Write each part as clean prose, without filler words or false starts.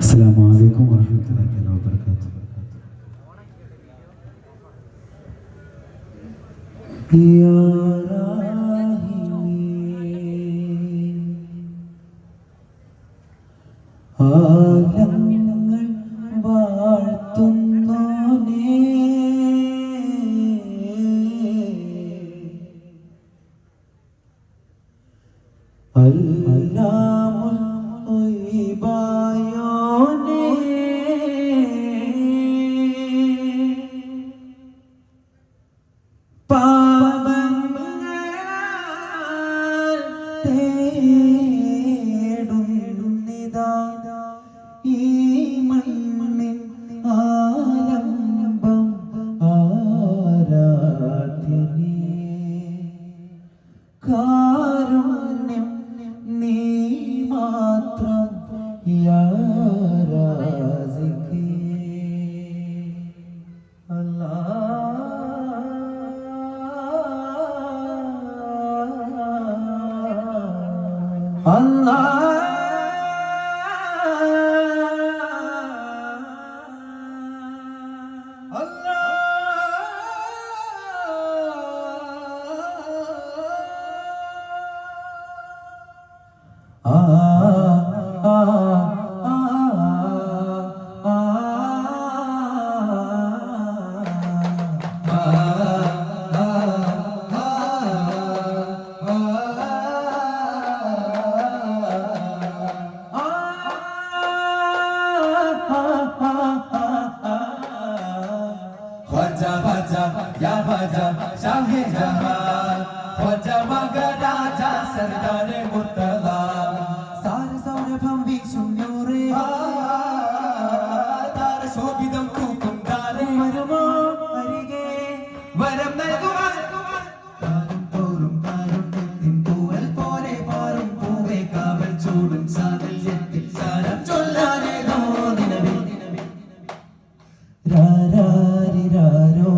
السلام عليكم ورحمة الله تعالى وبركاته. يا ആലങ്ങൾ വാഴ്ത്തുന്നോനേ അല്ലാമുൽ ഗൈബായോനേ തേടുന്നിതാ ഈ മണ്ണിൻ ആലംബം ആരാധ്യനേ കാരുണ്യം നീ മാത്രം യാ റാസിഖേ അല്ലാഹ് ख्वाजा ख्वाजा या ख्वाजा शाहे जहां ख्वाजा मगराजा सरदार मुतला सारे सौरभം വീശും നൂറേ താര ശോഭിതം തൂക്കും താരേ വരുമോ അരികെ വരം നൽകുവാൻ താരം തോറും താരുണ്യത്തിൻ തൂവൽ പോലെ പാറും പൂവേ കാവൽ ചൂടും സാദല്യത്തിൽ സാരം ചൊല്ലാനേതോ നിലവിൽ രാരാരിരാരോ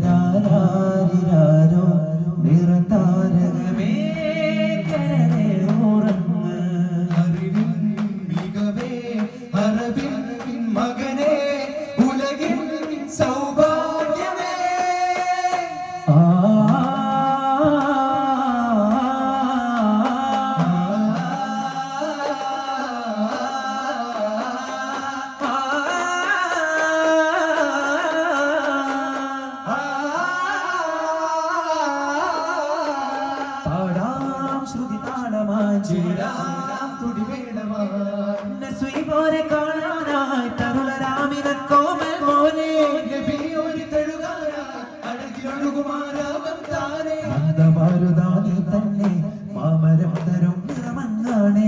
രാരാരിരാരോ നിറതാരകമേ കരളേ ഉറങ്ങ് അറിവിൻ മികവേ അറിവിൻ മകനേ ഉലകിൻ സൗഭാഗ്യമേ ോരെ കാണാനായി തരുളരാമിനോമൽ മോനെ അഴകിലൊഴുകുമാരാമന്താനെ തന്നെ മാമരം തരും നിറമങ്ങാണേ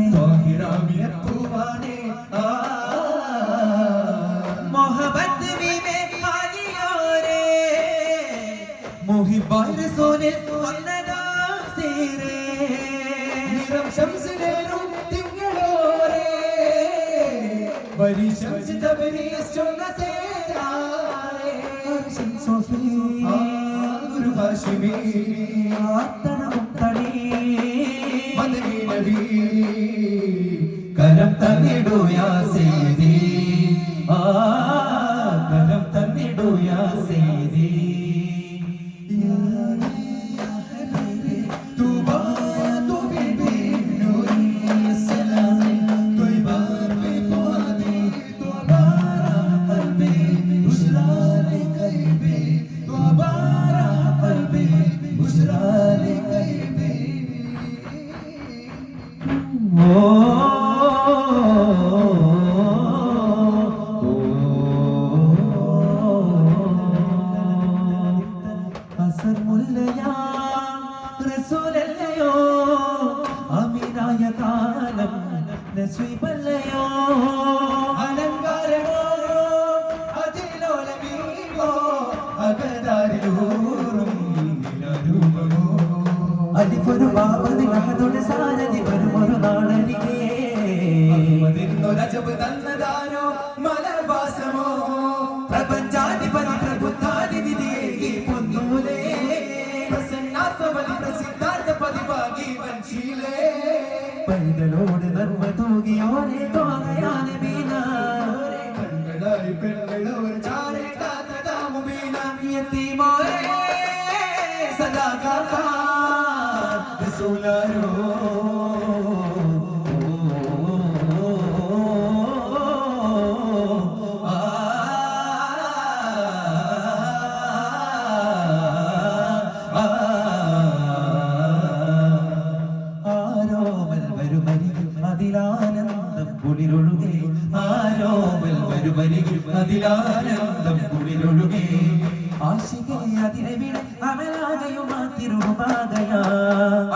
മോഹബത്ത് വിമേ ഹാലിയോരേ മുഹിബായ സോനെ വന്നദാ സീരേ നിറം ശംസിലേരും बड़ी शम्स तबरीज़ चुनते तारे अर्शन सोफी गुरु हाशिमी आतन मुक्तनी मदनी नबी करम तन्निडो या सैयदी करम तन्निडो या सैयदी നസീബല്ലയോ അലങ്കാരമോ അതിലോലമീമോ അകതാരിലൂറും നിലരൂപമോ അലിഫൊരു ബാബതി മഹദുടെ സാരഥി വരുമൊരു നാളരികേ അതിന്നൊരജബ് തന്നതാരോ മലർവാസമോ പ്രപഞ്ചാധിപതി പ്രബുദ്ധാതി വിധിയേകി പൊന്നൂലേ പ്രസന്നാത്മബലി പ്രസിദ്ധാർത്ഥ പതിവാകി വൻശീലേ പൈതലോട് നന്മ തൂകിയോനെ തോന്നയാന മീന റസൂലാരോ അതിലാനന്ദം കുളിരൊഴുകേ ആരോമൽ വരുമരികിൽ അതിലാനന്ദം കുളിരൊഴുകേ ആശികേ അതിനെ വിട അമലാകയുമാ തിരുമാകയാ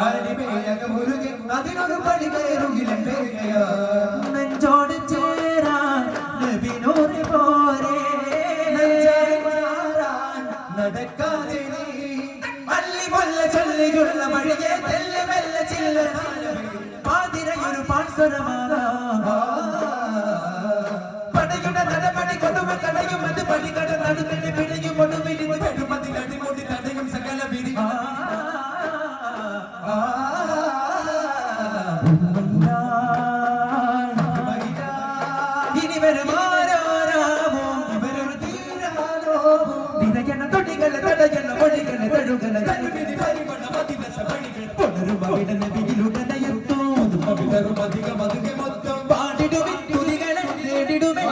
അടിമേയകമുരുകെ അതിനൊരു പടി കയറുകിലും പേകയാ നെഞ്ചോട് ചേരാൻ നബിനൂറ് പോരെ നെഞ്ചാൻ നടക്കാതെ നീ അല്ലി മല്ല ചൊല്ലിയുള്ള മഴയെ തെല്ല് മെല്ല ചില്ല പാതിരയൊരു പാഴ്സരമാല പടയുടെ നടപടി കൊടുമ കടയും അത് പടികട നടുക്കടി പിടിയും ഒടുവിലിന്ന് കടുമതി കടിമുടി തടയും സകല വിധി ഇനി വരുമാരാമോ ഇവരൊരു തീരാനോ നിരയണ തൊടികളെ തടയണ പൊടികളെ തഴുകല കരുവിധി പരിമണ മതിവസ പണികൾ പുണരുമ വിടന വിടിലുടനയത്തോ പാടിടുമേ തുതികളെ നേടിടുമേ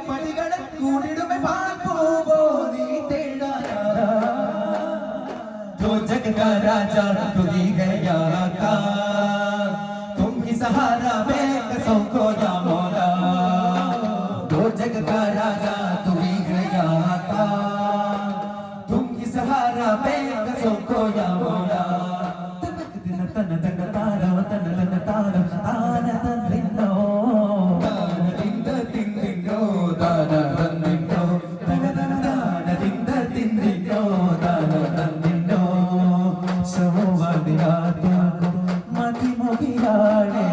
പടികളെ കൂടിടുമേ പാൽപോവോ നീ തേടാനാ जो जग का राजा तू ही गया का तुम ही सहारा बेकसों को या मौला जो जग का राजा तू ही गया का तुम ही सहारा बेकसों को या मौला तन तन तारा तन तन तारा तारा तन दिनो तारा दिन दिनो तारा तन दिनो तन तन तारा दिन दिनो तारा तन दिनो സൗവാദിയാതോ മതിമുഖിയാണേ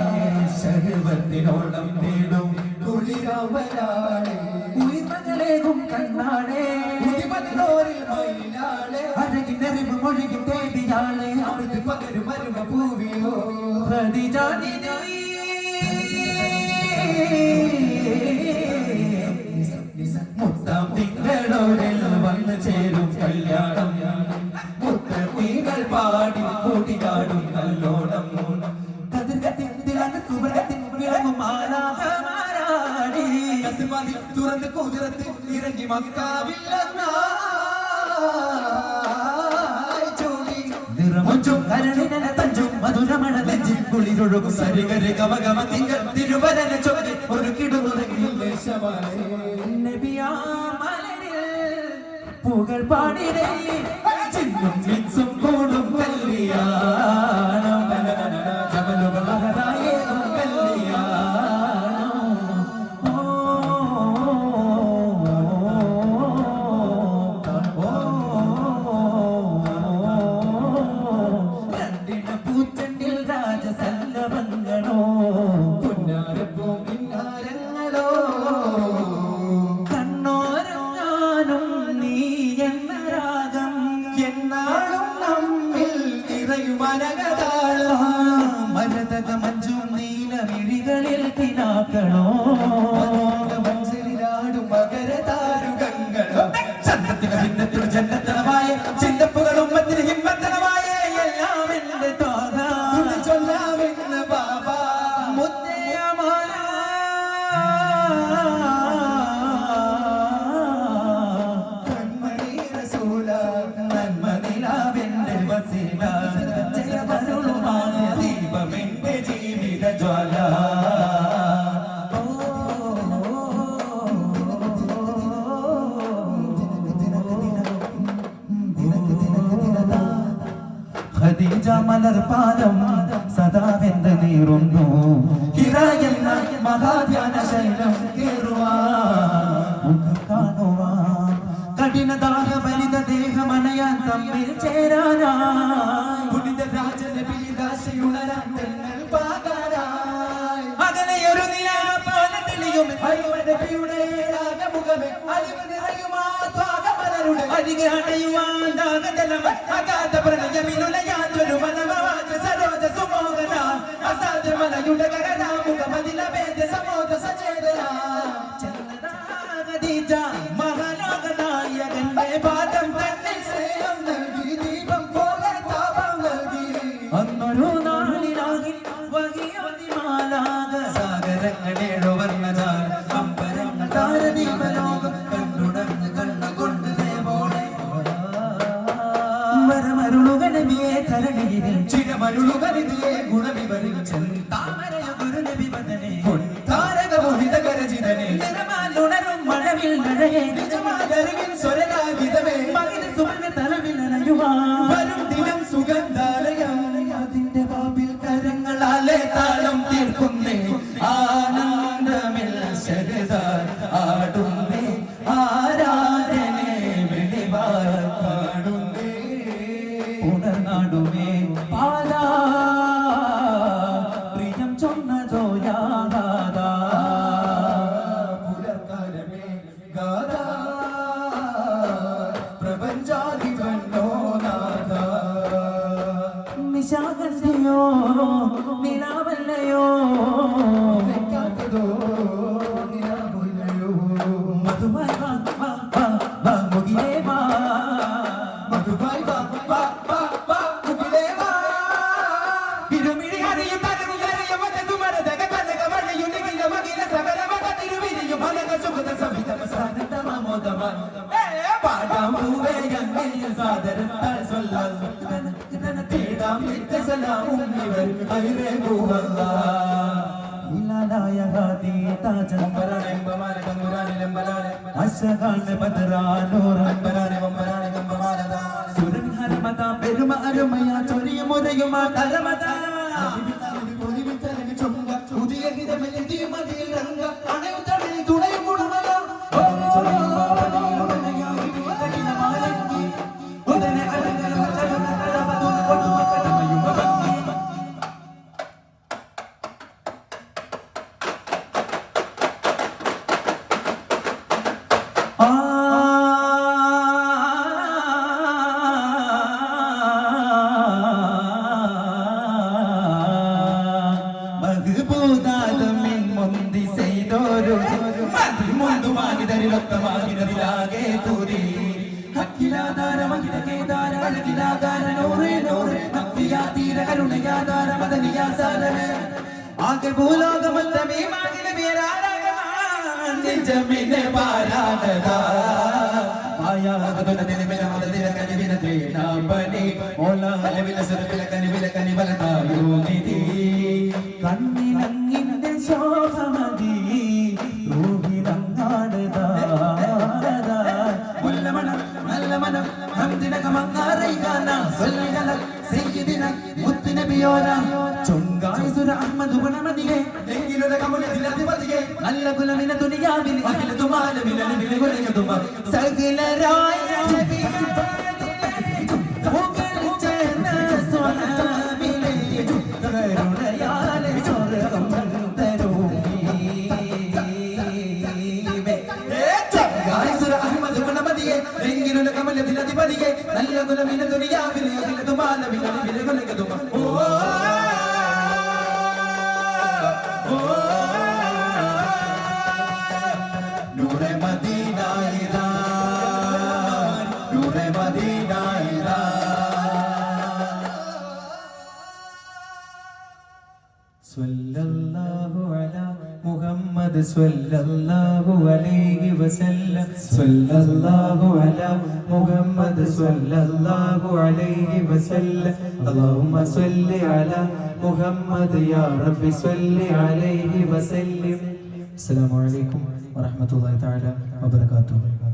സർവത്തിനോളം നേടും കുളിരവരാണേ ഉയിർമകളേകും കണ്ണാണേ ഉദിമതിനോരിൽ മയിലാണേ അഴകിനറിവ് മൊഴിയും തേടിയാളേ അവിടുത്തെ പകരും മരുമ പൂവിയോ പ്രതിജാതി മുത്താം തിങ്കളോരിൽ വന്നു ചേരും കല്യാണം മുത്തീകൾ പാടി കൂടിയാടും നല്ലോണം കതിർകത്തിലാണ് സുവർഗത്തിൽ വിളങ്ങും മാലാഹമാരാടി കസിമാതിൽ തുറന്ന് കുതിരത്തിൽ ഇറങ്ങി മക്കാവില്ലെന്നായി ചൂടി നിറമൊഞ്ചും കരളിനെ തഞ്ചും മധുരമണ നെഞ്ചിൽ കുളിരൊഴുകും സരികരി ഗമഗമ തിങ്കൾ തിരുവരന ചൊല്ലി ഒരു കിടുന്നുറങ്ങിൽ നബിയാ പുകൾ പാടിരേ ചിന്നും മിക്സും കൂടും കല്യാണം ജബലുകളായേതും കല്യാണം രണ്ടിന പൂച്ചണ്ടിൽ രാജസല്ലവങ്ങളോ പുന്നാരപ്പൂ പിന്നാരങ്ങളോ കണ്ണോരങ്ങാനും നീ എന്ന രാഗം എന്നാളും നമ്മിൽ നിറയുമനകതാളം മരതക മഞ്ചും നീലമിഴികളിൽ തിനാക്കളോ മഞ്ചലിലാടും മകരതാരുകങ്ങളോ ചന്തത്തിന് ഭിന്നത്തിനു ജന്നത്തനമായ ചിന്തപ്പുകളും മത്തിന് ഹിമ്മത്തനമായ എല്ലാം എന്റെ തോക ചൊല്ലാമെന്ന് ബാബ മുത്തയമാല ദീപമെന്റെ ജീവിത ജ്വാല ഖദീജ മലർപാദം സദാ വെന്ത് നീറുന്നു ഹിറായെന്ന മഹാധ്യാന ശൈലം കേറുവാൻ കാണുവാൻ കഠിനദാഹ ബലിത ദേഹമണയാൻ തമ്മിൽ ചേരാനായി പുനിത രാജനബിദാശയുണരാൻ തെന്നൽ പാകാനായി അകലെയൊരു നിലാ പോലെ തെളിയും നബിയുടെ രാഗമുഖമേ അലിവ് നിറയുമാ ത്വാഗമലരുടെ അരികെ അണയുവാൻ ദാഗജലം അഗാധ പ്രണയമിനുലയാതൊരു മനമവാച സരോജ സുമോഹന അസാധ്യ മലയുടെ കരനാമുഖമതില ഭേദ സമോദ സചേതന ഖദീജ മഹാനാഗനായകന്റെ പാദം തന്നിൽ സ്നേഹം നൽകി ദീപം പോലെ താപം നൽകി അന്നൊരു മഴയെ നിജമാതരവിൻ സ്വരരാഗിതമേ മകിത സുമന തലവിലനയുവാ വരും ദിനം സുഗന്ധാലയം അതിന്റെ വാതിൽ കരങ്ങളാലെ താളം തീർക്കുന്നേ ആനന്ദമിൽ ശരദാർ ആടുന്നേ ആരാധനെ വെളിവാർ കാണുന്നേ ഉണർന്നാടുമേ പാലാ പ്രിയം ചൊന്നതോ യാദാ പുലർക്കാലമേ ഗാഥാ പ്രപഞ്ചാധിപന്നോ നാഥാ നിശാഗന്ധിയോ നിലാവല്ലയോ വെക്കാത്തതോ നിലാവുല്ലയോ മധുവായി വാ വാ വാ വാ മുകിലേ വാ മധുവായി വാ വാ വാ വാ മുകിലേ വാ ഇരുമിഴി അറിയും തലമുറയും മതസുമരതക കനക മഴയും നികില മകില സകലമത തിരുവിരിയും അനക സുഗത സവിതമ സാനന്ദമാമോദമാ പാടാം പൂവേ ഞങ്ങൾ സാദരത്താൽ സ്വല്ലാൽ തേടാം നിത്യസലാമും ഇവർ ഖൈറേ പൂവല്ലാ ഇലാലായ ഹാദി താജൻ ബമ്പരാനെ ബമ്പമാനെ ബമ്പുരാനെ ലംബലാനെ അശകാന ബദറാനൂർ ബമ്പരാനെ ബമ്പരാനെ ബമ്പമാനദാ സുരൻ ഹരമത പെരുമ അരുമയ ചൊരിയ മുരയുമാ തരമത പൊലിവിത്തലങ്ങ് ചൊങ്ക പുതിയ ഹിതമെഴുതിയ മതിയിൽ രംഗ അണയുതടയിൽ തുണയും ഗുണമല ഉദന അടങ്ങൽ മചലന തലവതു കൊടുമ കടമയുമ ഭംഗി മഹ്ബൂദാദമിൻ മുന്തി ചെയ്തോരു മുന്തുമാകിതരിലൊത്തമാകിതരിലാകെ തൂരി ഹക്കിലാധാര മഹിത കേദാര അഴകിലാധാര നൂറേ നൂറേ ഭക്തിയാ തീര കരുണയാധാര മദനിയാസാരമേ ആകെ ഭൂലോകമൊത്തമേ മാകില പേരാരകമാൻ നിജമിനെ പാരാനദാ മായാകതുലതിന് മിനമദതിന കനിവിന തേനാപനി മോലാലവില സുരവില കനിവില കനിവലതായോ നിധി കണ്ണിനങ്ങിന്റെ ശോഭമതി റൂഹിലങ്ങാടുതാ മുല്ലമണം നല്ല മനം ഹംദിനകമങ്ങാറൈകാന സല്ലഗല സയ്യിദിന മുത്തുനബിയോന ചൊങ്കായുസുര അഹ്മദ് ഗുണമതിയെ എങ്കിലുള്ള കമുലതിലധിപതിയെ നല്ല കുലമിന ദുനിയാവിൽ അഖിലതുമാലമില നിലകൊലയതുമ സകലരായ കരുണയാലെ സ്വർഗം അഹമ്മദ് ഗുണമതിയെ എങ്കിലുള്ള കമലതിലധിപതിയെ നല്ല കുലമിന ദുനിയാവിലെ അഖിലതുമാലമില നിലകൊലയതുമ നൂറെ മദീന ഇദാ നൂറെ മദീന ഇദാ സ്വല്ലല്ലാഹു അലാ മുഹമ്മദ് സ്വല്ലല്ലാഹു അലൈഹി വസല്ലം സ്വല്ലല്ലാഹു അലാ മുഹമ്മദ് സ്വല്ലല്ലാഹു അലൈഹി വസല്ലം അല്ലാഹുമ്മ സ്വല്ലി അലാ മുഹമ്മദ് യാ റബ്ബി സ്വല്ലി അലൈഹി വസല്ലം അസ്സലാമു അലൈക്കും വറഹ്മത്തുള്ളാഹി തആല വബറകാതുഹു